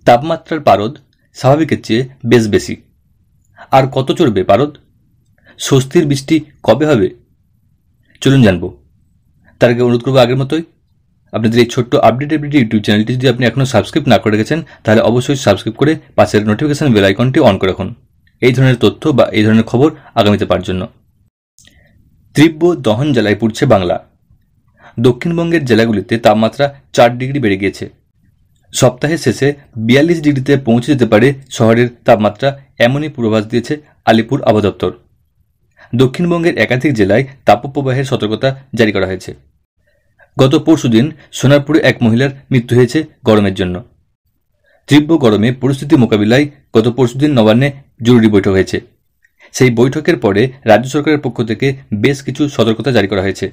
তাপমাত্রার পারদ স্বাভাবিকের চেয়ে বেশ বেশি। আর কত চড়বে পারদ? স্বস্তির বৃষ্টি কবে হবে? চলুন জানবো। তার আগে অনুরোধ করবো আগের মতোই, আপনাদের এই ছোট্ট আপডেট এভরিডে ইউটিউব চ্যানেলটি যদি আপনি এখনও সাবস্ক্রাইব না করে রেখেছেন তাহলে অবশ্যই সাবস্ক্রাইব করে পাশের নোটিফিকেশন বেল আইকনটি অন করে রাখুন এই ধরনের তথ্য বা এই ধরনের খবর আগামীতে পাওয়ার জন্য। তীব্র দহন জ্বালায় পুড়ছে বাংলা। দক্ষিণবঙ্গের জেলাগুলিতে তাপমাত্রা 4 ডিগ্রি বেড়ে গিয়েছে। সপ্তাহের শেষে 42 ডিগ্রিতে পৌঁছে যেতে পারে শহরের তাপমাত্রা, এমনই পূর্বাভাস দিয়েছে আলিপুর আবহাওয়া দপ্তর। দক্ষিণবঙ্গের একাধিক জেলায় তাপপ্রবাহের সতর্কতা জারি করা হয়েছে। গত পরশুদিন সোনারপুরে এক মহিলার মৃত্যু হয়েছে গরমের জন্য। তীব্র গরমে পরিস্থিতি মোকাবিলায় গত পরশুদিন নবান্নে জরুরি বৈঠক হয়েছে। সেই বৈঠকের পরে রাজ্য সরকারের পক্ষ থেকে বেশ কিছু সতর্কতা জারি করা হয়েছে।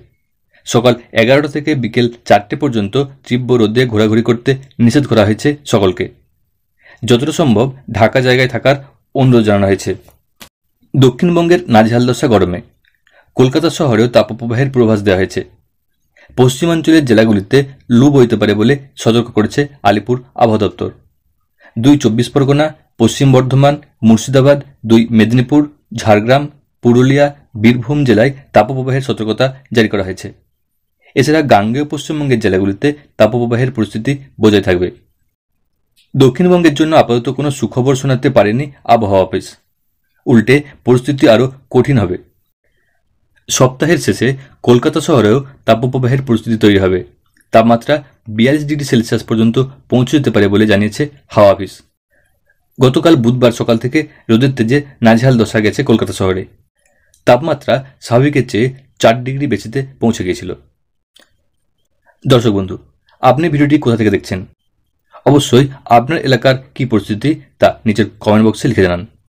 সকাল 11টা থেকে বিকেল 4টে পর্যন্ত তীব্র রোদে ঘোরাঘুরি করতে নিষেধ করা হয়েছে সকলকে। যতটা সম্ভব ঢাকা জায়গায় থাকার অনুরোধ জানানো হয়েছে। দক্ষিণবঙ্গের নাজেহাল দশা গরমে। কলকাতা শহরেও তাপপ্রবাহের পূর্বাভাস দেওয়া হয়েছে। পশ্চিমাঞ্চলের জেলাগুলিতে লু বইতে পারে বলে সতর্ক করেছে আলিপুর আবহাওয়া দপ্তর। 2 চব্বিশ পরগনা, পশ্চিম বর্ধমান, মুর্শিদাবাদ, 2 মেদিনীপুর, ঝাড়গ্রাম, পুরুলিয়া, বীরভূম জেলায় তাপপ্রবাহের সতর্কতা জারি করা হয়েছে। এছাড়া গাঙ্গেয় পশ্চিমবঙ্গের জেলাগুলিতে তাপপ্রবাহের পরিস্থিতি বজায় থাকবে। দক্ষিণবঙ্গের জন্য আপাতত কোনো সুখবর শোনাতে পারেনি আবহাওয়া অফিস। উল্টে পরিস্থিতি আরও কঠিন হবে। সপ্তাহের শেষে কলকাতা শহরেও তাপপ্রবাহের পরিস্থিতি তৈরি হবে। তাপমাত্রা 42 ডিগ্রি সেলসিয়াস পর্যন্ত পৌঁছে যেতে পারে বলে জানিয়েছে হাওয়া অফিস। গতকাল বুধবার সকাল থেকে রোদের তেজে নাজেহাল দশা গেছে কলকাতা শহরে। তাপমাত্রা স্বাভাবিকের চেয়ে 4 ডিগ্রি বেশিতে পৌঁছে গিয়েছিল। দর্শক বন্ধু, আপনি ভিডিওটি কোথা থেকে দেখছেন? অবশ্যই আপনার এলাকার কি পরিস্থিতি তা নিচের কমেন্ট বক্সে লিখে জানান।